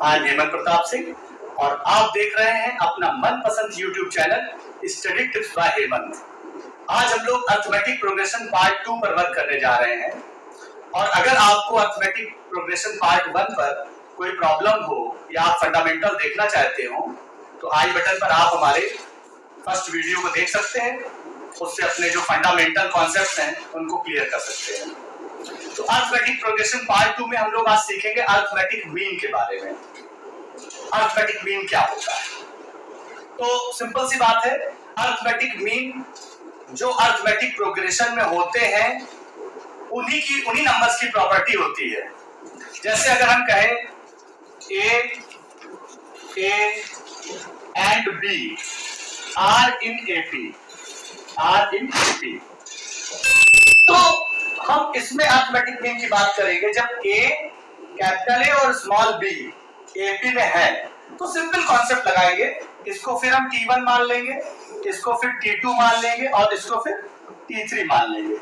आज हेमंत प्रताप सिंह और आप देख रहे हैं अपना मनपसंद YouTube channel study tips by Hemant. आज हम लोग अर्थमेटिक प्रोग्रेशन पार्ट 2 पर वर्क करने जा रहे हैं और अगर आपको अर्थमेटिक प्रोग्रेशन पार्ट 1 पर कोई प्रॉब्लम हो या आप फंडामेंटल देखना चाहते हो तो आई बटन पर आप हमारे फर्स्ट वीडियो को देख सकते हैं, उससे अपने जो फंडामेंटल कॉन्सेप्ट हैं उनको क्लियर कर सकते हैं। तो अर्थमेटिक प्रोग्रेशन पार्ट 2 में हम लोग आज सीखेंगे अर्थमेटिक मीन के बारे में। अर्थमेटिक मीन क्या होता है? तो सिंपल सी बात है, अर्थमेटिक मीन जो अर्थमेटिक प्रोग्रेशन में होते हैं उन्हीं नंबर्स की प्रॉपर्टी होती है। जैसे अगर हम कहें A and B are in AP, तो हम इसमें अर्थमेटिक मीन की बात करेंगे जब A कैपिटल A और स्मॉल b AP में है तो सिंपल कॉन्सेप्ट लगाएंगे, इसको फिर हम T1 मान लेंगे, इसको फिर T2 मान लेंगे और इसको फिर T3 मान लेंगे।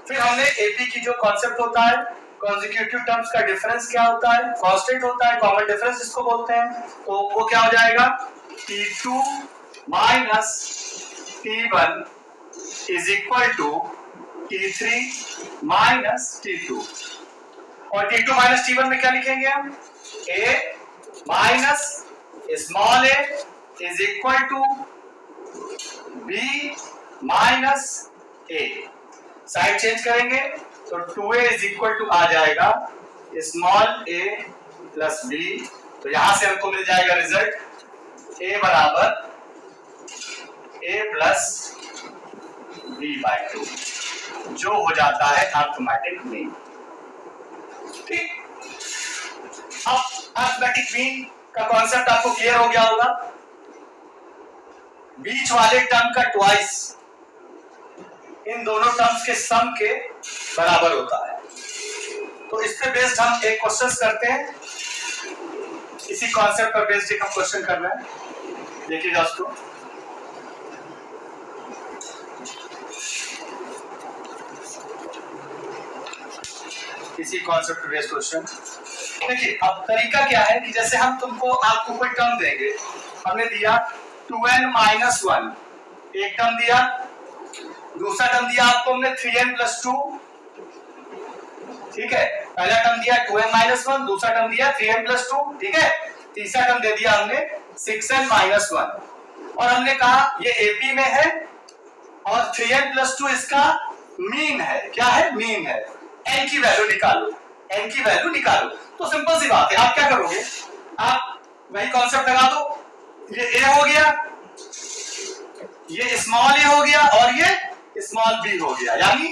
फिर हमने AP की जो कॉन्सेप्ट होता है कॉन्जिक्यूटिव टर्म्स का डिफरेंस क्या होता है, कांस्टेंट होता है, कॉमन डिफरेंस इसको बोलते हैं, तो वो क्या हो जाएगा T2 minus T1 is equal to T3 minus T2। और T2 माइनस T1 में क्या लिखेंगे हम, A minus small a is equal to B minus A। Side change करेंगे तो 2a इज इक्वल टू आ जाएगा स्मॉल a प्लस b। तो यहां से हमको मिल जाएगा रिजल्ट a बराबर a प्लस b/2 जो हो जाता है अर्थमेटिक मीन। ठीक, अब अर्थमेटिक मीन का कॉन्सेप्ट आपको क्लियर हो गया होगा। बीच वाले टर्म का ट्वाइस इन दोनों टर्म्स के सम के बराबर होता है। तो इस पे बेस्ड हम एक क्वेश्चन करते हैं, इसी कॉन्सेप्ट पर बेस्ड एक हम क्वेश्चन कर रहे हैं, देखिएगा उसको। इसी कॉन्सेप्ट पर बेस्ड क्वेश्चन देखिए। अब तरीका क्या है कि जैसे हम आपको कोई टर्म देंगे, हमने दिया 2n माइनस 1 एक टर्म दिया, दूसरा टर्म दिया आपको हमने 3n प्लस 2। ठीक है, पहला टर्म दिया 2n माइनस 1, दूसरा टर्म दिया 3n प्लस 2। ठीक है, तीसरा टर्म दे दिया हमने 6n माइनस 1 और हमने कहा ये AP में है और 3n प्लस 2 इसका मीन है। क्या है? मीन है। n की वैल्यू निकालो, n की वैल्यू निकालो। तो सिंपल सी बात है, आप क्या करोगे, आप वही कॉन्सेप्ट लगा दो, ये a हो गया, ये स्मॉल a हो गया और ये स्मॉल b हो गया, यानी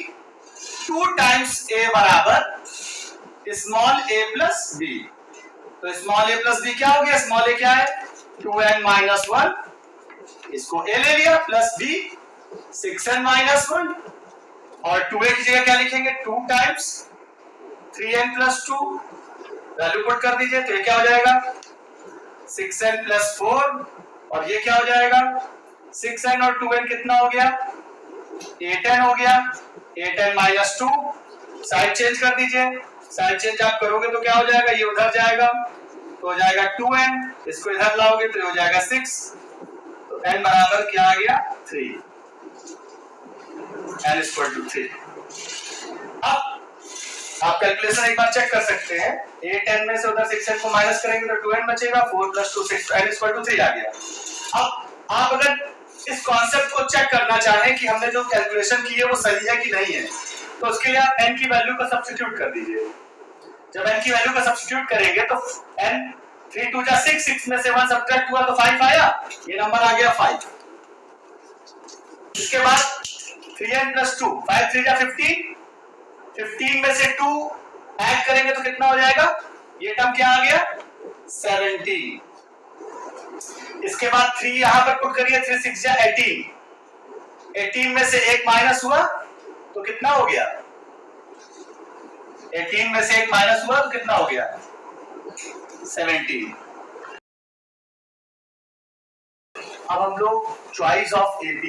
2 टाइम्स a बराबर स्मॉल a प्लस b। तो स्मॉल a प्लस b क्या हो गया, स्मॉल a क्या है 2n माइनस 1, इसको a ले लिया, प्लस b 6n माइनस 1 और 2a की जगह क्या लिखेंगे 2 times 3n plus 2, value put कर दीजिए तो ये क्या हो जाएगा 6n प्लस 4 और ये क्या हो जाएगा 6n और 2n कितना हो गया 8n हो गया, 8n माइनस 2। साइड चेंज कर दीजिए, साइड चेंज आप करोगे तो क्या हो जाएगा, ये उधर जाएगा तो हो जाएगा 2n, इसको इधर लाओगे तो हो जाएगा 6, तो n बराबर क्या आ गया 3, n इक्वल टू 3। अब आप कैलकुलेशन एक बार चेक कर सकते हैं, 8n में से उधर 6n को माइनस करेंगे तो 2n बचेगा, 4 प्लस 2 6, n इक्वल टू 3 आ गया। अब आप अगर इस कॉन्सेप्ट को चेक करना चाहें कि हमने जो कैलकुलेशन की है वो सही है कि नहीं है, तो उसके लिए आप n की वैल्यू का सब्स्टिट्यूट कर दीजिए। जब n की वैल्यू का सब्स्टिट्यूट करेंगे तो n 3 2 जा 6, 6 में से 1 सब्ट्रैक्ट हुआ तो 5 आया, ये नंबर आ गया 5। इसके बाद 3n प्लस 2, 5 3 जा 15, 15 में से 2 ऐड करेंगे तो कितना हो जाएगा, ये टर्म क्या आ गया 17। इसके बाद 3 यहां पर पुट करिए, 3 6 जा 18, 18 में से 1 माइनस हुआ तो कितना हो गया, 18 में से 1 माइनस हुआ तो कितना हो गया 17। अब हम लोग चॉइस ऑफ AP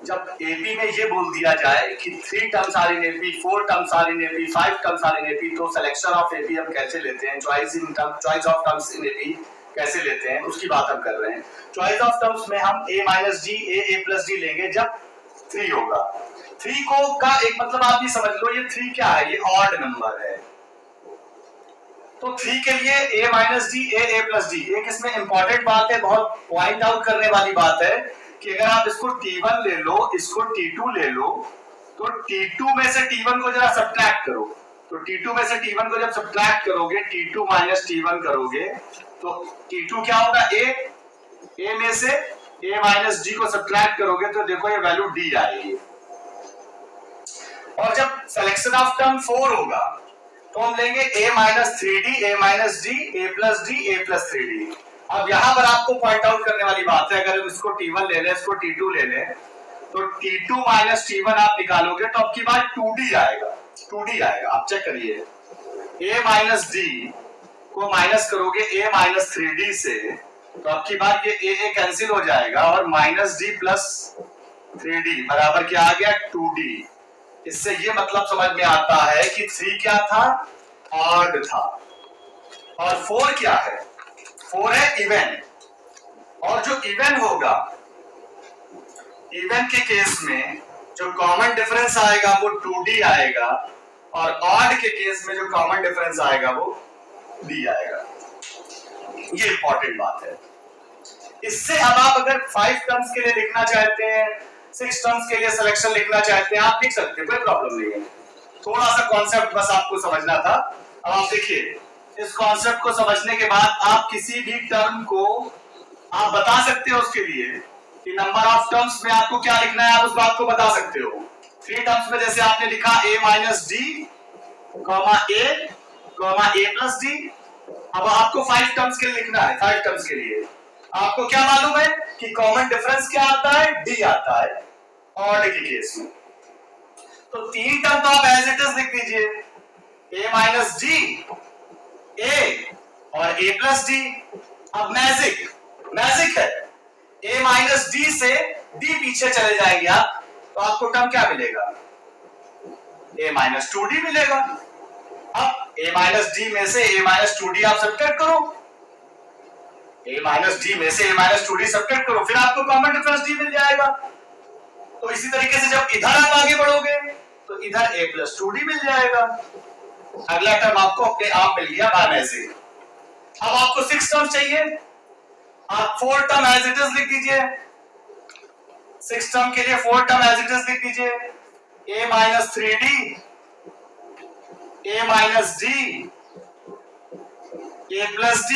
जब एपी में ये बोल दिया जाए कि 3 terms are in AP, 4 terms are in AP, 5 terms are in AP, तो सिलेक्शन ऑफ एपी हम कैसे लेते हैं, choice of terms in AP कैसे लेते हैं उसकी बात हम कर रहे हैं। चॉइस ऑफ टर्म्स में हम a minus D a plus D लेंगे जब 3 होगा। 3 को का एक मतलब आप ये समझ लो, ये 3 क्या है, ये ऑड नंबर है। तो 3 के लिए a minus D a plus D. एक इसमें इंपॉर्टेंट बात है, बहुत पॉइंट आउट करने वाली बात है कि अगर आप इसको T1 ले लो, इसको T2 ले लो, तो T2 में से T1 को जरा सब्ट्रैक्ट करो। तो T2 में से T1 को जब सब्ट्रैक्ट करोगे, T2 माइनस T1 करोगे, तो T2 क्या होगा, a में से a माइनस d को सब्ट्रैक्ट करोगे तो देखो ये वैल्यू d आएगी। और जब सिलेक्शन ऑफ टर्म 4 होगा तो हम लेंगे a minus 3d, a minus d, a plus d, a plus 3d। अब यहां पर आपको पॉइंट आउट करने वाली बात है, अगर हम इसको T1 ले लें, इसको T2 ले लें, तो T2 माइनस T1 आप निकालोगे तो आपकी बात 2d आएगा, 2d आएगा। आप चेक करिए, a माइनस d को माइनस करोगे a माइनस 3d से, तो आपकी बात ये a कैंसिल हो जाएगा और माइनस d प्लस 3d बराबर क्या आ गया, 2d। इससे ये मतलब समझ में आता है कि 3 क्या था, ऑड था, और 4 क्या है, 4 है इवन। और जो इवन होगा, इवन के केस में जो कॉमन डिफरेंस आएगा वो 2d आएगा, और ऑड के केस में जो कॉमन डिफरेंस आएगा वो d आएगा। ये इंपॉर्टेंट बात है। इससे अब आप अगर 5 टर्म्स के लिए लिखना चाहते हैं, 6 टर्म्स के लिए सिलेक्शन लिखना चाहते हैं, आप लिख सकते हैं, कोई प्रॉब्लम नहीं है। थोड़ा सा कॉन्सेप्ट बस आपको समझना था। अब आप देखिए, इस कॉन्सेप्ट को समझने के बाद आप किसी भी टर्म को आप बता सकते हो उसके लिए कि नंबर ऑफ टर्म्स में आपको क्या लिखना है, आप उस बात को बता सकते हो। 3 टर्म्स में जैसे आपने लिखा a minus D comma a plus D. अब आपको 5 टर्म्स के लिए लिखना है, 5 टर्म्स के लिए आपको क्या मालूम है कि कॉमन डिफरेंस क्या आता है, d आता है ऑड के केस में। तो 3 टर्म तो आप एज इट इज लिख दीजिए, a माइनस डी a और a प्लस डी। अब मैजिक है, a माइनस डी से d पीछे चले जाएंगे आप, तो आपको टर्म क्या मिलेगा, a माइनस 2d मिलेगा। अब a माइनस डी में से a माइनस 2d आप सब्ट्रैक्ट करो, a माइनस डी में से a माइनस 2d सब्ट्रैक्ट करो, फिर आपको कॉमन डिफरेंस d मिल जाएगा। तो इसी तरीके से जब इधर आप आगे बढ़ोगे तो इधर a प्लस 2d मिल जाएगा। अगला टर्म आपको अपने आप मिल गया बाय मैजिक। अब आपको 6 टर्म चाहिए, आप 4 टर्म एज इट इज लिख दीजिए। 6 टर्म के लिए 4 टर्म एज इट इज लिख दीजिए, a minus 3d, a minus d, a plus d,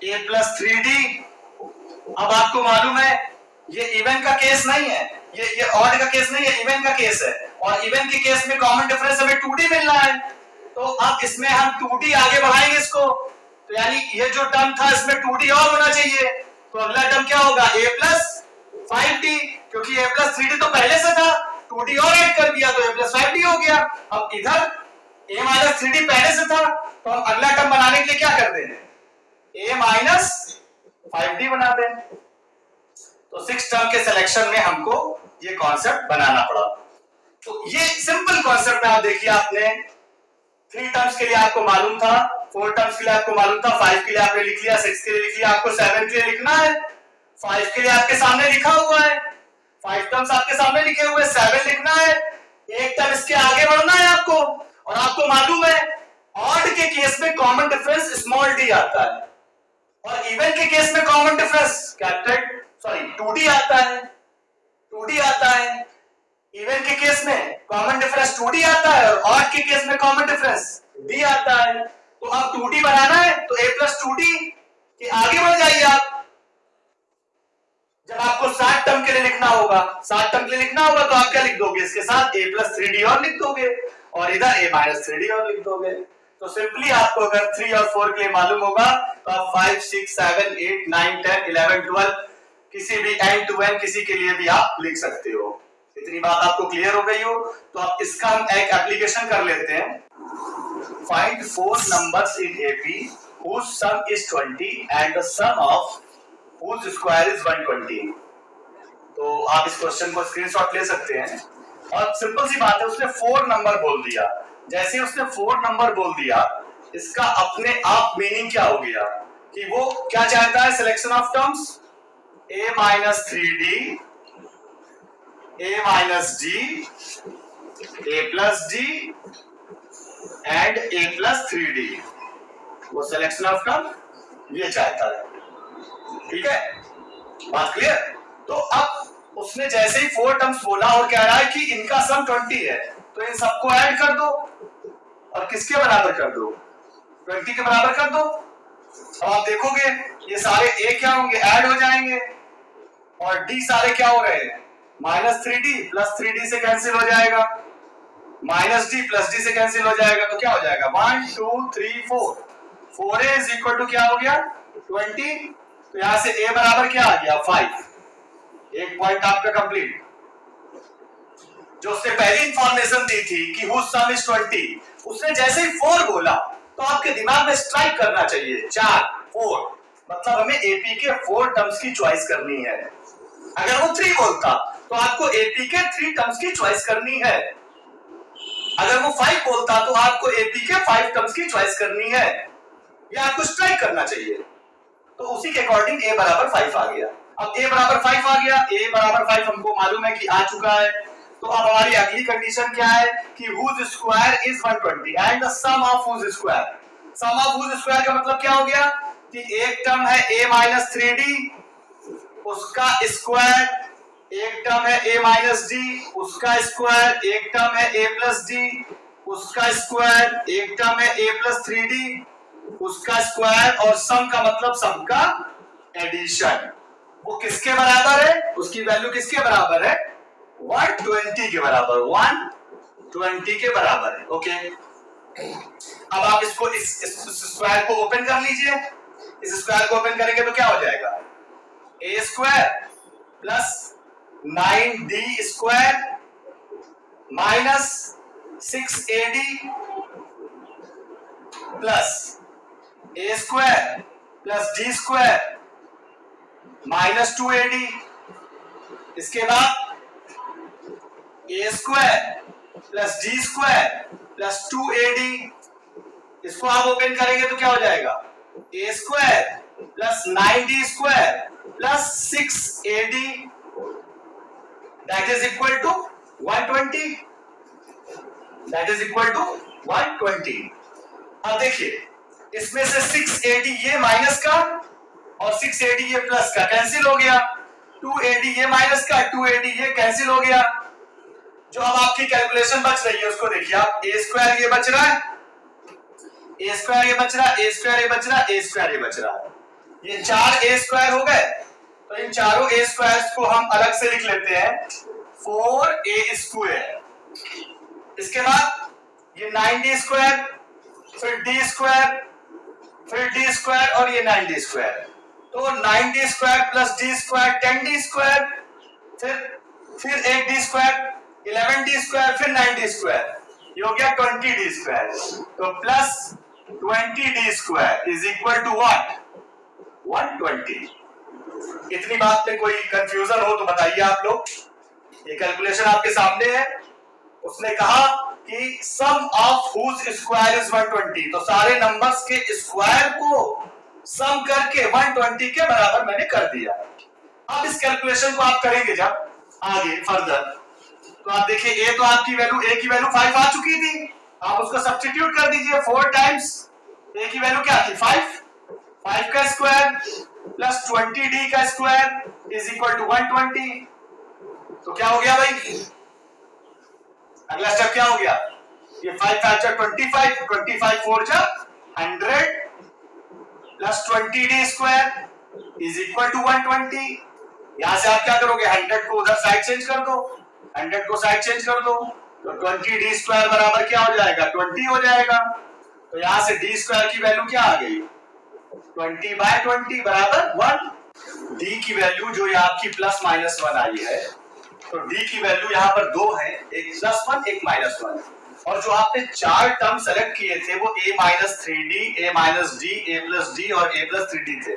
a plus 3d। अब आपको मालूम है ये इवन का केस नहीं है, ये ऑड का केस नहीं है, इवन का केस है, और इवन के केस में कॉमन डिफरेंस हमें 2d मिलना है। तो अब इसमें हम 2d आगे बढ़ाएंगे इसको, तो यानी ये जो टर्म था इसमें 2d और होना चाहिए। तो अगला टर्म क्या होगा, a प्लस 5d, क्योंकि a प्लस 3d तो पहले से था, 2d और ऐड कर दिया तो a प्लस 5d हो गया। अब इधर a माइनस 3d पहले से था, तो हम अगला टर्म बनाने के लिए क्या करते हैं, a माइनस 5d बनाते हैं। तो 6 टर्म के सिलेक्शन में हमको ये कॉन्सेप्ट बनाना पड़ा। तो ये सिंपल कॉन्सेप्ट में आप देखिए, आपने 3 टर्म्स के लिए आपको मालूम था, 4 टर्म्स के लिए आपको मालूम था, 5 के लिए आपने लिख लिया, 6 के लिए लिख लिया, आपको 7 के लिए लिखना है। 5 के लिए आपके सामने लिखा हुआ है, 5 टर्म्स आपके सामने लिखे हुए, 7 लिखना है, एक टर्म इसके आगे बढ़ना है आपको। और आपको मालूम है ऑड के केस में कॉमन डिफरेंस स्मॉल d आता है, और इवन के केस में कॉमन डिफरेंस कैपिटल 2d आता है, 2d आता है। इवन के केस में कॉमन डिफरेंस 2d आता है, और ऑड के केस में कॉमन डिफरेंस d आता है। तो अब 2d बनाना है तो a प्लस 2d के आगे बढ़ जाइए आप। जब आपको 7 टर्म के लिए लिखना होगा, 7 टर्म के लिए लिखना होगा, तो आप क्या लिख दोगे, इसके साथ a प्लस 3d और लिख दोगे, और इधर a माइनस 3d और लिख दोगे। तो सिंपली आपको अगर 3 और 4 के लिए मालूम होगा तो आप 5, 6, 7, 8, 9, 10, 11, 12 किसी भी n to n किसी के लिए भी आप लिख सकते हो। इतनी बात आपको क्लियर हो गई हो तो आप इसका हम एक एप्लीकेशन कर लेते हैं। Find 4 numbers in AP whose sum is 20 and the sum of whose square is 120। तो आप इस क्वेश्चन को स्क्रीनशॉट ले सकते हैं। और सिंपल सी बात है, उसने 4 नंबर बोल दिया। जैसे उसने 4 नंबर बोल दिया, इसका अपने आप मीनिंग क्या हो गया कि वो क्या चाहता है, selection of terms a minus 3d, a minus d, a plus d and a plus 3d, वो सिलेक्शन ऑफ टर्म ये चाहता है। ठीक है, बात क्लियर? तो अब उसने जैसे ही 4 टर्म्स बोला और कह रहा है कि इनका सम 20 है, तो इन सबको ऐड कर दो और किसके बराबर कर दो, 20 के बराबर कर दो। अब आप देखोगे ये सारे a क्या होंगे, ऐड हो जाएंगे, और d सारे क्या हो रहे हैं, माइनस 3d प्लस 3d से कैंसिल हो जाएगा, माइनस d प्लस d से कैंसिल हो जाएगा, तो क्या हो जाएगा 1 2 3 4, 4a इज इक्वल टू क्या हो गया 20। तो यहां से a बराबर क्या आ गया 5, एक पॉइंट आपका कंप्लीट। जो उसने पहली इंफॉर्मेशन दी थी कि हुज सम इज 20, उसने जैसे ही 4 बोला तो आपके दिमाग में स्ट्राइक करना चाहिए 4 4, मतलब हमें एपी के 4 टर्म्स की चॉइस करनी है। अगर वो 3 बोलता तो आपको एपी के 3 टर्म्स की चॉइस करनी है। अगर वो 5 बोलता तो आपको एपी के 5 टर्म्स की चॉइस करनी है। ये आपको स्ट्राइक करना चाहिए। तो उसी के अकॉर्डिंग a बराबर 5 आ गया। अब a बराबर 5 आ गया, a बराबर 5 हमको मालूम है कि आ चुका है। तो अब हमारी अगली कंडीशन क्या है कि whose square is 120 and the sum of whose square। sum of whose square का मतलब क्या हो गया कि एक टर्म है a minus 3d, उसका स्क्वायर, एक टर्म है a minus d, उसका स्क्वायर, एक टर्म है a plus d, उसका स्क्वायर, एक टर्म है a plus 3d, उसका स्क्वायर, और सम का मतलब सम का एडिशन। वो किसके बराबर है, उसकी वैल्यू किसके बराबर है 120 के बराबर, 120 के बराबर है। ओके, अब आप इसको इस स्क्वायर को ओपन कर लीजिए। इस स्क्वायर को ओपन करेंगे तो क्या हो जाएगा a square plus 9d square minus 6ad plus a square plus d square minus 2ad। इसके बाद a square plus d square plus 2ad, इसको आप ओपन करेंगे तो क्या हो जाएगा a square plus 9d square plus 6ad, that is equal to 120, that is equal to 120। अब देखिए इसमें से 6ad ये माइनस का और 6ad ये प्लस का कैंसिल हो गया, 2ad ये माइनस का 2ad ये कैंसिल हो गया। जो अब आपकी कैलकुलेशन बच रही है उसको देखिए आप, a स्क्वायर ये बच रहा है, a स्क्वायर ये बच रहा है, a स्क्वायर ये बच रहा है, a स्क्वायर ये बच रहा है, ये 4 a स्क्वायर हो गए। तो इन चारों a स्क्वायर्स को हम अलग से लिख लेते हैं 4a स्क्वायर। इसके बाद ये 9d स्क्वायर, फिर d स्क्वायर, फिर d स्क्वायर और ये 9d स्क्वायर। तो 9d square plus d square 10d square, फिर एक d स्क्वायर 11d स्क्वायर, फिर 9d स्क्वायर, ये हो गया 20d स्क्वायर। तो plus 20d square is equal to what 120। इतनी बात में कोई कंफ्यूजन हो तो बताइए आप लोग। ये कैलकुलेशन आपके सामने है। उसने कहा कि सम ऑफ हुज स्क्वायर इज 120, तो सारे नंबर्स के स्क्वायर को सम करके 120 के बराबर मैंने कर दिया। अब इस कैलकुलेशन को आप करेंगे जब आगे फर्दर, तो आप देखिए a तो आपकी वैल्यू, a की वैल्यू 5 आ चुकी थी, आप उसको सब्स्टिट्यूट कर दीजिए 4 टाइम्स a की वैल्यू क्या थी 5 का स्क्वायर प्लस 20d का स्क्वायर इज इक्वल टू 120। तो क्या हो गया भाई, अगला स्टेप क्या हो गया, ये 5 5 जा 25, 25 4 जा 100 plus 20d square is equal to 120। यहां से आप क्या करोगे, 100 को उधर साइड चेंज कर दो, 100 को साइड चेंज कर दो, तो 20d स्क्वायर बराबर क्या हो जाएगा 20 हो जाएगा। तो यहां से d स्क्वायर की वैल्यू क्या आ गई 20/20 बराबर 1। d की वैल्यू जो यहाँ आपकी प्लस माइनस 1 आई है, तो d की वैल्यू यहाँ पर 2 है, एक +1 एक -1, और जो आपने 4 टर्म सेलेक्ट किए थे वो a-3d, a-d, a+d और a+3d थे।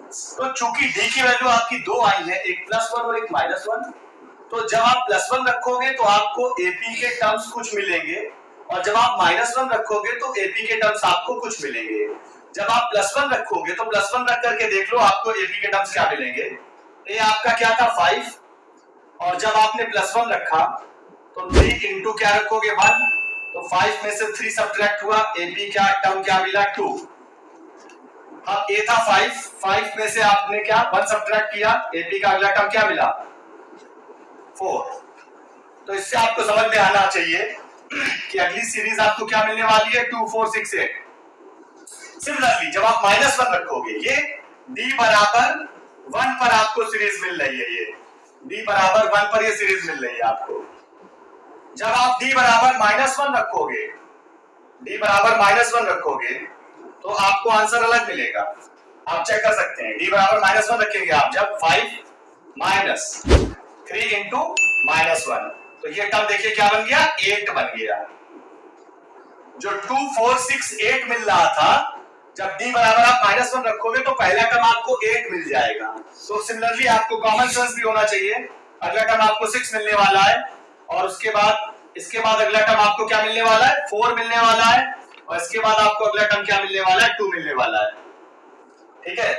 तो चूंकि डी की वैल्यू आपकी दो आई है, एक +1 और एक -1, तो जब आप +1 रखोगे तो आपको एपी के टर्म्स कुछ मिलेंगे, और जब आप -1 रखोगे तो एपी के टर्म्स आपको कुछ मिलेंगे। जब आप +1 रखोगे तो +1 रख करके देख लो आपको एपी के टर्म्स क्या मिलेंगे। ए आपका क्या था 5, और जब आपने +1 रखा तो 3 इंटू क्या रखोगे 1, तो 5 में से 3 सब्ट्रैक्ट हुआ, एपी क्या टर्म क्या मिला 2। अब ए था 5 में से आपने क्या 1 सब्ट्रैक्ट किया, एपी का अगला टर्म क्या मिला 4। तो इससे आपको समझ में आना चाहिए कि अगली सीरीज आपको क्या मिलने वाली है 2 4 6 8। सिमिलरली जब आप -1 रखोगे, ये d बराबर 1 पर आपको सीरीज मिल रही है, ये d बराबर 1 पर ये सीरीज मिल रही है आपको। जब आप d बराबर -1 रखोगे, d बराबर -1 रखोगे तो आपको आंसर अलग मिलेगा। आप चेक कर सकते हैं, d बराबर -1 रखेंगे आप जब 5 माइनस 3 इंटू -1, तो ये टर्म देखिए क्या बन गया 8 बन गया। जो 2 4 6 8 मिल रहा था, जब d बराबर आप -1 रखोगे तो पहला टर्म आपको 8 मिल जाएगा। तो सिमिलरली आपको कॉमन सेंस भी होना चाहिए, अगला टर्म आपको 6 मिलने वाला है, और उसके बाद इसके बाद अगला टर्म आपको क्या मिलने वाला है 4 मिलने वाला है, और इसके बाद आपको अगला टर्म क्या मिलने वाला है 2 मिलने वाला है। ठीक है,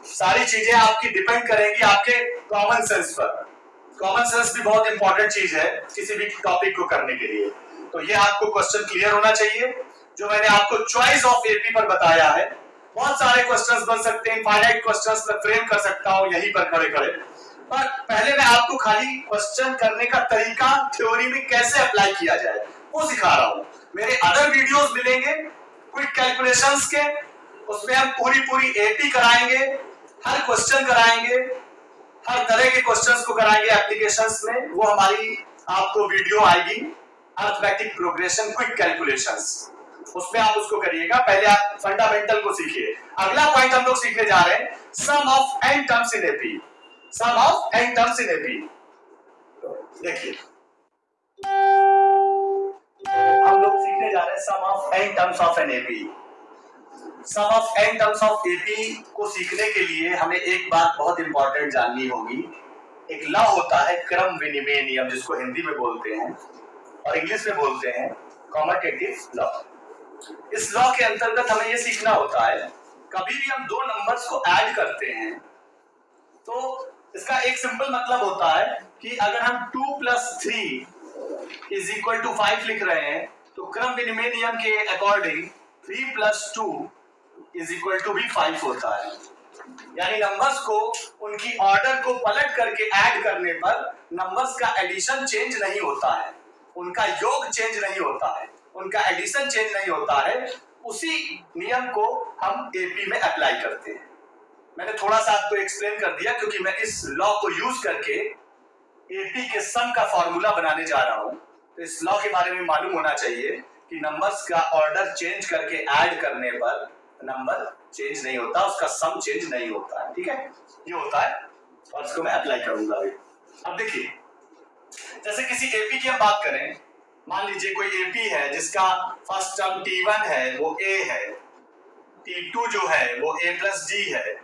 सारी चीजें आपकी डिपेंड करेंगी आपके कॉमन सेंस पर। कॉमन सेंस भी बहुत इंपॉर्टेंट चीज है किसी भी टॉपिक को करने के लिए। तो ये आपको क्वेश्चन क्लियर होना चाहिए जो मैंने आपको चॉइस ऑफ एपी पर बताया है। बहुत सारे क्वेश्चंस बन सकते हैं, इनफाइनाइट क्वेश्चंस मैं फ्रेम कर सकता हूं यहीं पर खड़े खड़े, पर पहले मैं आपको खाली क्वेश्चन करने का तरीका थ्योरी में कैसे अप्लाई किया जाए वो सिखा रहा हूं। मेरे अदर वीडियोस मिलेंगे क्विक कैलकुलेशंस के, उसमें हम पूरी एपी कराएंगे, हर क्वेश्चन कराएंगे, हर तरह के क्वेश्चंस को कराएंगे एप्लीकेशंस में। वो हमारी आपको वीडियो आएगी अरिथमेटिक प्रोग्रेशन क्विक कैलकुलेशंस, उसमें आप उसको करिएगा। पहले आप फंडामेंटल को सीखिए। अगला पॉइंट हम लोग सीखने जा रहे हैं sum of n terms in AP. Sum of n terms in AP, देखिए हम लोग सीखने जा रहे हैं sum of n terms of an AP. Sum of n terms of AP को सीखने के लिए हमें एक बात बहुत इंपॉर्टेंट जाननी होगी। एक लॉ होता है क्रम विनिमय नियम, जिसको हिंदी में बोलते हैं और इंग्लिश में बोलते हैं कॉम्यूटेटिव लॉ। इस लॉ के अंतर्गत हमें यह सीखना होता है कभी भी हम दो नंबर्स को ऐड करते हैं तो इसका एक सिंपल मतलब होता है कि अगर हम 2 + 3 = 5 लिख रहे हैं तो क्रम विनिमय नियम के अकॉर्डिंग 3 + 2 = भी 5 होता है। यानी नंबर्स को उनकी ऑर्डर को पलट करके ऐड करने पर नंबर्स का एडिशन चेंज नहीं होता है, उनका योग चेंज नहीं होता है, उनका एडिशन चेंज नहीं होता है। उसी नियम को हम एपी में अप्लाई करते हैं। मैंने थोड़ा सा आपको एक्सप्लेन कर दिया क्योंकि मैं इस लॉ को यूज करके एपी के सम का फॉर्मूला बनाने जा रहा हूं। तो इस लॉ के बारे में मालूम होना चाहिए कि नंबर्स का ऑर्डर चेंज करके ऐड करने पर नंबर चेंज नहीं होता, उसका सम चेंज नहीं होता है। ठीक है, ये होता है और इसको मैं अप्लाई करूंगा अभी। अब देखिए, जैसे किसी एपी की हम बात करें, मान लीजिए कोई एपी है जिसका फर्स्ट टर्म t1 है वो a है, t2 जो है वो a + d है,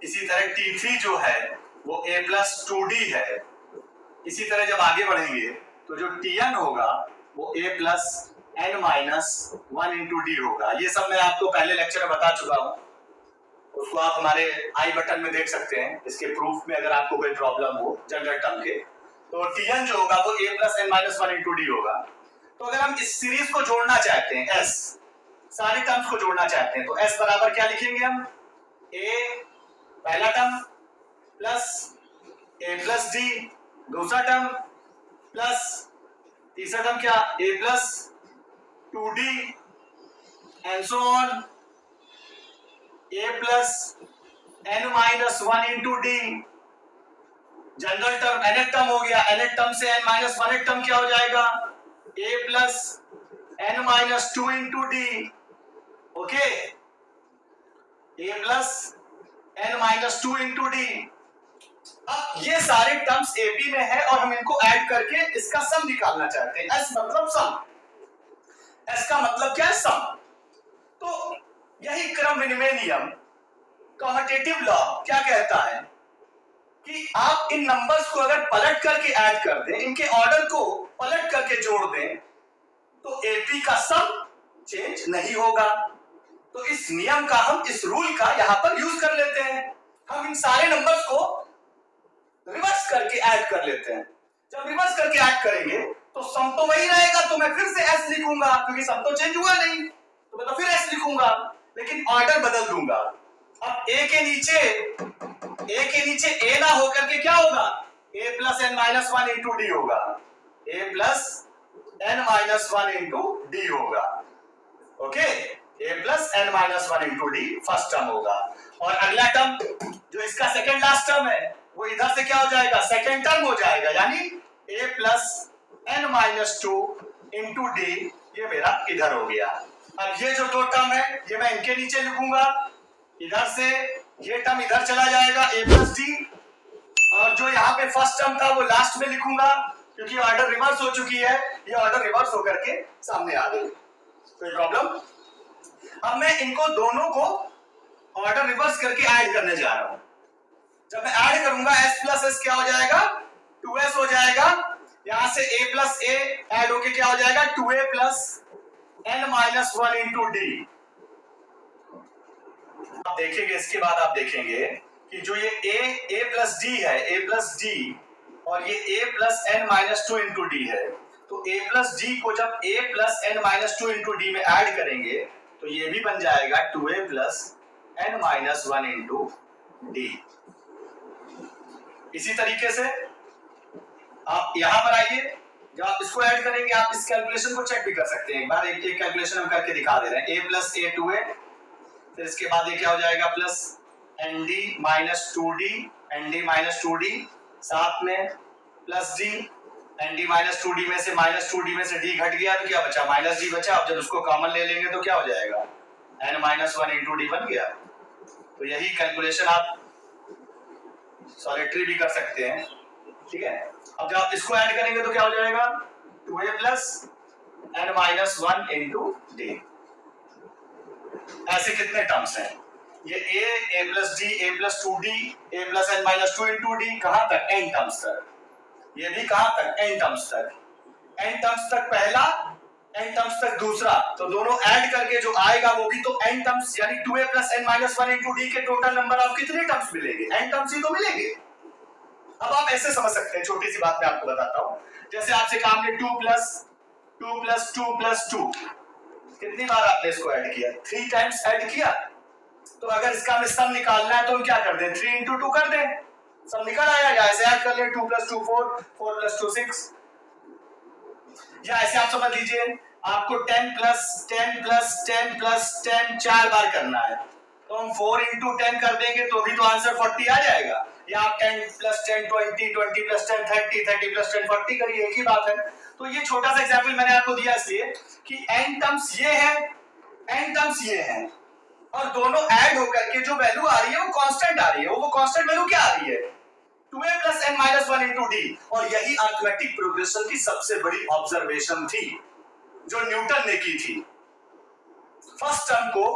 इसी तरह t3 जो है वो a + 2d है। इसी तरह जब आगे बढ़ेंगे तो जो tn होगा वो a + n - 1 × d होगा। ये सब मैं आपको पहले लेक्चर में बता चुका हूं, उसको आप हमारे आई बटन में देख सकते हैं। इसके प्रूफ में अगर आपको कोई प्रॉब्लम हो जनरल टर्म के, तो tn जो होगा वो a + n - 1 × d होगा। तो अगर हम इस सीरीज को जोड़ना चाहते हैं, s सारे टर्म्स को जोड़ना चाहते हैं, तो s बराबर क्या लिखेंगे हम, a पहला टर्म प्लस a + d दूसरा टर्म प्लस तीसरा टर्म क्या a + 2d and so on, a + n - 1 × d। General term nth term हो गया, nth टर्म से n - 1th टर्म क्या हो जाएगा, a + n - 2 × d। Okay, a + n - 2 × d। अब ये सारे टर्म्स एपी में है और हम इनको ऐड करके इसका सम निकालना चाहते हैं। s मतलब सम, s का मतलब क्या है, सम। तो यही क्रम विनिमय नियम कम्यूटेटिव लॉ क्या कहता है कि आप इन नंबर्स को अगर पलट करके ऐड कर दें, इनके ऑर्डर को पलट करके जोड़ दें, तो एपी का सम चेंज नहीं होगा। तो इस नियम का, हम इस रूल का यहां पर यूज कर लेते हैं। हम इन सारे नंबर्स को रिवर्स करके ऐड कर लेते हैं। जब रिवर्स करके ऐड करेंगे तो सम तो वही रहेगा, तो मैं फिर से एस लिखूंगा क्योंकि सम तो चेंज हुआ नहीं, तो मैं तो फिर एस लिखूंगा, लेकिन ऑर्डर बदल दूंगा। अब ए के नीचे ए ना होकर के क्या होगा, a plus n minus one into d होगा, a plus n minus one into d होगा। Okay, a plus n minus one into d first term होगा, और अगला टर्म जो इसका सेकेंड लास्ट टर्म है वो इधर से क्या हो जाएगा, सेकेंड टर्म हो जाएगा, यानी a plus n minus two into d, ये मेरा इधर हो गया। अब ये जो दो टर्म है ये मैं इनके नीचे लिखूंगा, इधर से ये टर्म इधर चला जाएगा ए प्लस डी, और जो यहाँ पे फर्स्ट टर्म था वो लास्ट में लिखूंगा क्योंकि ऑर्डर रिवर्स हो चुकी है, ये ऑर्डर रिवर्स होकर के सामने आ गई। कोई प्रॉब्लम? अब मैं इनको दोनों को ऑर्डर रिवर्स करके ऐड करने जा रहा हूं। जब मैं ऐड करूंगा s प्लस एस क्या हो जाएगा, 2s हो जाएगा। यहां से a प्लस ए ऐड होके क्या हो जाएगा, 2a plus n minus one into d. आप देखेंगे, इसके बाद आप देखेंगे कि जो ये a प्लस डी है, a प्लस डी, और ये a plus n minus two into d है, तो a प्लस डी को जब a plus n minus two into d में ऐड करेंगे तो ये भी बन जाएगा 2a plus n minus one into d. इसी तरीके से आप यहां पर आइए, जब आप इसको ऐड करेंगे आप इस कैलकुलेशन को चेक भी कर सकते हैं। एक बार एक कैलकुलेशन हम करके दिखा दे रहे हैं। a प्लस ए 2a, फिर इसके बाद ये क्या हो जाएगा, plus n d minus two d, n d minus two d, साथ में plus d, n d minus two d में से माइनस टू डी में से डी घट गया तो क्या बचा, माइनस डी बचा। अब जब उसको कॉमन ले लेंगे तो क्या हो जाएगा, n minus one into d बन गया। तो यही कैलकुलेशन आप सॉलिटरी भी कर सकते हैं, ठीक है। अब जब आप इसको ऐड करेंगे तो क्या हो जाएगा, 2a plus n minus one into d. ऐसे कितने टर्म्स हैं, ये a plus d, a plus two d, a plus n minus two into d, कहां तक, n टर्म्स तक। ये भी कहां तक, n टर्म्स तक। n टर्म्स तक पहला, n टर्म्स तक दूसरा, तो दोनों ऐड करके जो आएगा वो भी तो n टर्म्स, यानी 2a plus n minus one into d के टोटल नंबर ऑफ कितने टर्म्स मिलेंगे, n टर्म्स ही तो मिलेंगे। अब आप ऐसे समझ सकते हैं, छोटी सी बात मैं आपको बताता हूं। जैसे आपसे कहा हमने 2 प्लस 2 प्लस 2 प्लस 2, कितनी बार आपने इसको ऐड किया, 3 टाइम्स ऐड किया। तो अगर इसका हमें सम निकालना है तो हम क्या कर दें, 3 इंटू 2 कर दें, सम निकल आएगा। ऐसे ऐड कर ले, 2 प्लस 2 4, 4 प्लस 2 6, या ऐसे आप समझ लीजिए आपको 10 प्लस 10 प्लस 10 प्लस 10 4 बार करना है, तो हम 4 इंटू 10 कर देंगे तो भी तो आंसर 40 आ जाएगा। या आप 10 प्लस 10 20, 20 प्लस 10 30, 30 प्लस 10 40 करिए, एक ही बात है। तो ये छोटा सा एग्जांपल मैंने आपको दिया इसलिए कि n टर्म्स ये है, n टर्म्स ये है, और दोनों ऐड होकर के जो वैल्यू आ रही है वो कांस्टेंट आ रही है। वो कांस्टेंट वैल्यू क्या आ रही है, 2a plus n minus one into D. और यही अरिथमेटिक प्रोग्रेशन की सबसे बड़ी ऑब्जर्वेशन थी जो न्यूटन ने की थी। फर्स्ट टर्म को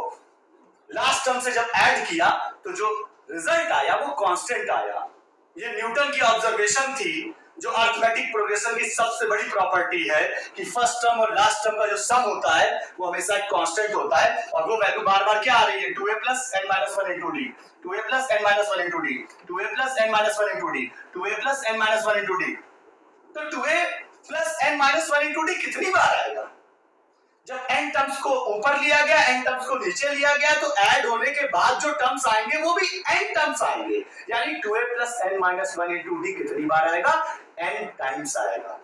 लास्ट टर्म से जब ऐड किया तो जो रिजल्ट आया वो कांस्टेंट आया। ये न्यूटन की ऑब्जर्वेशन थी जो अरिथमेटिक प्रोग्रेशन की सबसे बड़ी प्रॉपर्टी है कि फर्स्ट टर्म और लास्ट टर्म का जो सम होता है वो हमेशा कांस्टेंट होता है, और वो वैल्यू बार बार क्या आ रही है, 2a plus n minus one into d, 2a plus n minus one into d, 2a plus n minus one into d, 2a plus n minus one into d. तो 2a plus n minus one into d कितनी बार आएगा, जब n terms को ऊपर लिया गया, n terms को नीचे लिया गया, तो ऐड होने के बाद जो टर्म्स आएंगे वो भी n टर्म्स आएंगे, यानी 2a plus n minus one into d कितनी बार आएगा, n टाइम्स आएगा।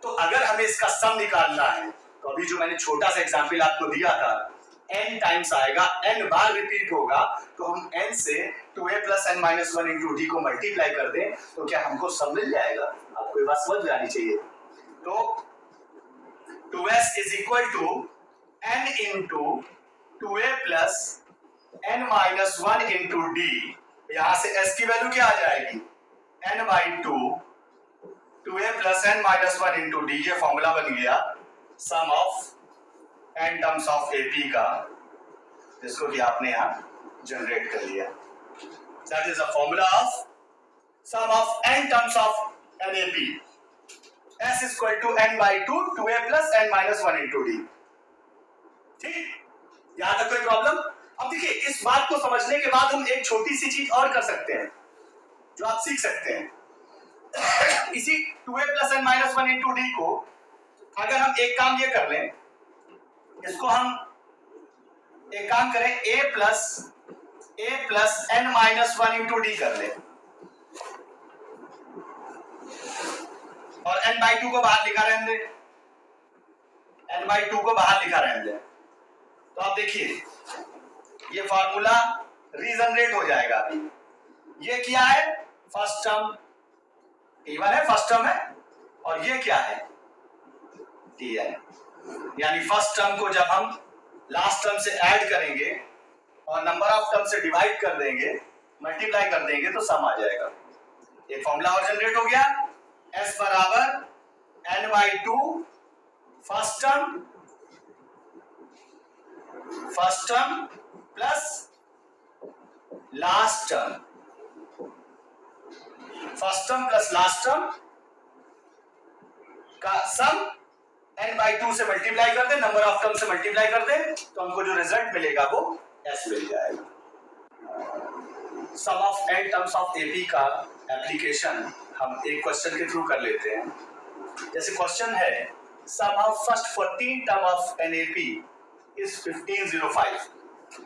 तो अगर हमें इसका सम निकालना है तो अभी जो मैंने छोटा सा एग्जांपल आपको दिया था, n टाइम्स आएगा, n बार रिपीट होगा, तो हम n से 2a plus n minus one into d को मल्टीप्लाई कर दें तो क्या हमको सम मिल जाएगा। आपको ये बात समझ में आनी चाहिए। तो 2s is equal to n into 2a plus n minus 1 into d। यहां से s की वैल्यू क्या आ जाएगी, n by 2, 2a plus n minus 1 into d। ये फॉर्मूला बन गया sum of n terms of ap का, जिसको कि आपने यहां जनरेट कर लिया। That is the formula of sum of n terms of NAP. S is equal to n by 2 2a plus n minus 1 into d. ठीक, यहां तक कोई प्रॉब्लम? अब देखिए, इस बात को समझने के बाद हम एक छोटी सी चीज और कर सकते हैं जो आप सीख सकते हैं। इसी 2a plus n minus 1 into d को अगर हम एक काम ये कर लें, इसको हम एक काम करें a plus n minus 1 into d कर लें और n by 2 को बाहर लिखा रहने दें, n by 2 को बाहर लिखा रहने दें। तो आप देखिए ये फॉर्मूला रीजनरेट हो जाएगा। अभी ये क्या है, फर्स्ट टर्म t1 है, फर्स्ट टर्म है, और ये क्या है tn। यानी फर्स्ट टर्म को जब हम लास्ट टर्म से ऐड करेंगे और नंबर ऑफ टर्म से डिवाइड कर देंगे, मल्टीप्लाई कर देंगे तो सम आ जाएगा। एक फॉर्मूला और जनरेट हो गया, s बराबर n by 2 first term plus last term, first term plus last term का सम n by 2 से मल्टीप्लाई कर दे, नंबर ऑफ टर्म से मल्टीप्लाई कर दे, तो हमको जो रिजल्ट मिलेगा वो s मिल जाएगा। Sum of n terms of AP का एप्लीकेशन हम एक क्वेश्चन के थ्रू कर लेते हैं। जैसे क्वेश्चन है, sum of first 14 term of NAP is 1505।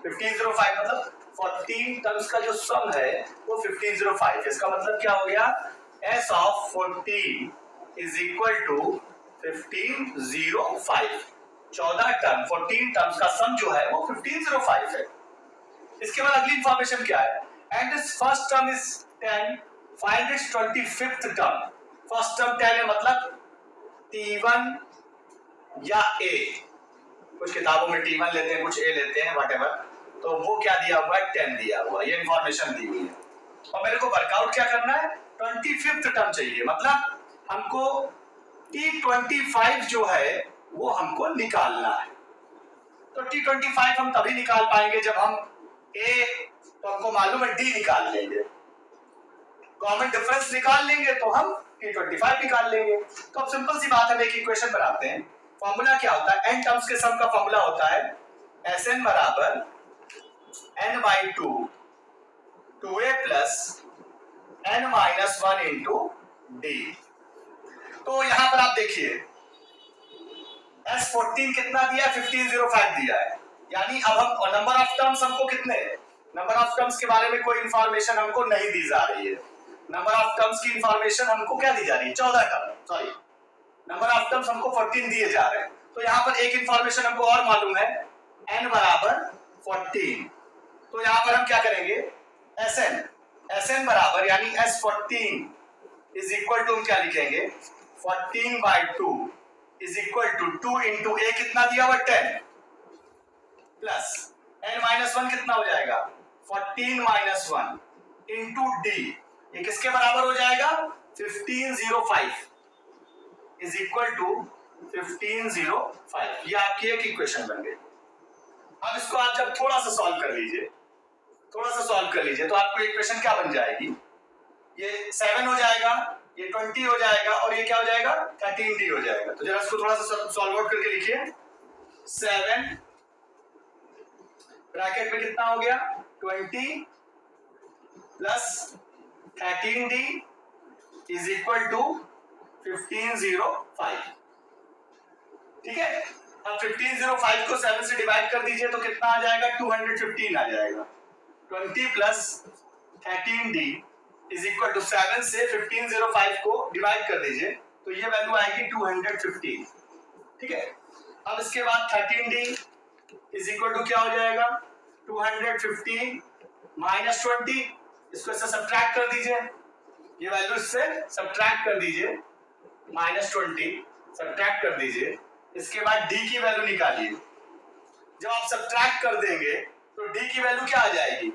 1505 मतलब 14 टर्म्स का जो सम है वो 1505। इसका मतलब क्या हो गया, s of 14 is equal to 1505। 14 term 14 terms का सम जो है वो 1505 है। इसके बाद अगली इंफॉर्मेशन क्या है, and this first term is 10, find its 25th term. First term 10 है, मतलब T1 या A, कुछ किताबों में T1 लेते हैं, कुछ A लेते हैं, व्हाटएवर। तो वो क्या दिया हुआ है, 10 दिया हुआ है, ये इंफॉर्मेशन दी हुई है। और मेरे को वर्कआउट क्या करना है, 25th टर्म चाहिए, मतलब हमको T25 जो है वो हमको निकालना है। तो T25 हम तभी निकाल पाएंगे जब हम A तो हमको मालूम है D निकाल लेंगे, कॉमन डिफरेंस निकाल लेंगे तो हम T25 निकाल लेंगे। तो अब सिंपल सी बात है, हम एक इक्वेशन बनाते हैं। फॉर्मूला क्या होता है, n टर्म्स के सम का फॉर्मूला होता है Sn बराबर n by 2 2a plus n minus 1 into d। तो यहां पर आप देखिए S14 कितना दिया है, 1505 दिया है। यानी अब हम नंबर ऑफ टर्म्स हमको कितने, नंबर ऑफ टर्म्स के बारे में कोई इंफॉर्मेशन हमको नहीं दी जा रही है। नंबर ऑफ टर्म्स की इंफॉर्मेशन हमको क्या दी जा रही है, 14 term, sorry number of terms हमको 14 दिए जा रहे हैं। तो यहाँ पर एक इंफॉर्मेशन हमको और मालूम है, n बराबर 14। तो यहाँ पर हम क्या करेंगे, Sn बराबर यानी S14 इज इक्वल टू हम क्या लिखेंगे, 14 by 2 is equal to 2 into a कितना दिया हुआ 10 प्लस n माइनस 1 कितना हो जाएगा 14 माइनस 1 इंटू d, ये किसके बराबर हो जाएगा 1505 इज इक्वल टू 1505। ये आपकी एक इक्वेशन बन गई। अब इसको आप जब थोड़ा सा सॉल्व कर लीजिए, तो आपको इक्वेशन क्या बन जाएगी, ये 7 हो जाएगा, ये 20 हो जाएगा और ये क्या हो जाएगा 13d हो जाएगा। तो जरा इसको थोड़ा सा सॉल्व आउट करके लिखिए। 7 ब्रैकेट में कितना हो गया 20 plus 13d is equal to 1505। ठीक है, अब 1505 को 7 से डिवाइड कर दीजिए तो कितना आ जाएगा 215 आ जाएगा। 20 plus 13d is equal to 7 से 1505 को डिवाइड कर दीजिए तो ये वैल्यू आएगी 215। ठीक है, अब इसके बाद 13d इज इक्वल टू क्या हो जाएगा 215 माइनस 20, इसको इससे सब्ट्रैक्ट कर दीजिए, ये वैल्यू इससे सब्ट्रैक्ट कर दीजिए, माइनस 20 सब्ट्रैक्ट कर दीजिए। इसके बाद d की वैल्यू निकालिए, जब आप सब्ट्रैक्ट कर देंगे तो d की वैल्यू क्या आ जाएगी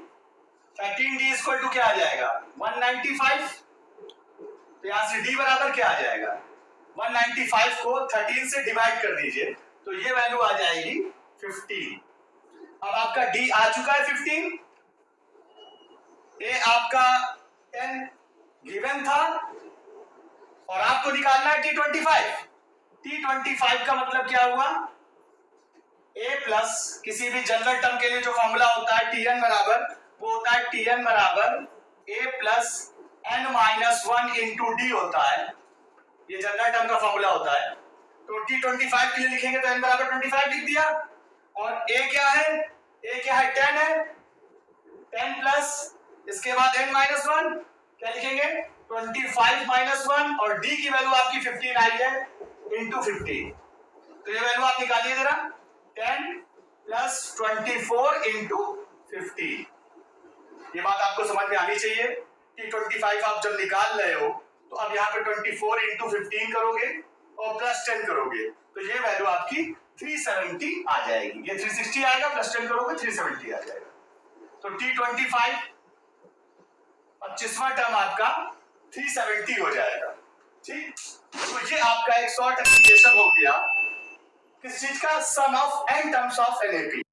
13d इक्वल टू क्या आ जाएगा 195। तो यहां से d बराबर क्या आ जाएगा 195 को 13 से डिवाइड कर दीजिए तो ये वैल्यू आ जाएगी 15। अब आपका d आ चुका है 15, ए आपका 10 गिवन था और आपको निकालना है T25। T25 का मतलब क्या हुआ, A प्लस किसी भी जनरल टर्म के लिए जो फॉर्मूला होता है Tn बराबर, वो होता है Tn बराबर A plus n minus 1 into D होता है, ये जनरल टर्म का फॉर्मूला होता है। तो T25 के लिए लिखेंगे तो n बराबर 25 लिख दिया, और A क्या है, A क्या है 10 है, 10 प्लस इसके बाद n माइनस 1 क्या लिखेंगे 25 माइनस 1, और d की वैल्यू आपकी 15 आई है इंटू 15। तो ये वैल्यू आप निकालिए जरा, 10 प्लस 24 इंटू 15। ये बात आपको समझ में आनी चाहिए कि 25 आप जब निकाल रहे हो तो अब यहाँ पे 24 इंटू 15 करोगे और प्लस 10 करोगे तो ये वैल्यू आपकी 370 आ जाएगी। ये 360 आएगा, प्लस 10 करोगे 370 आ जाएगा। तो T25 25वां टर्म आपका 370 हो जाएगा। ठीक, तो ये आपका एक शॉर्ट एप्लीकेशन हो गया किस चीज का, sum of n terms of NAP।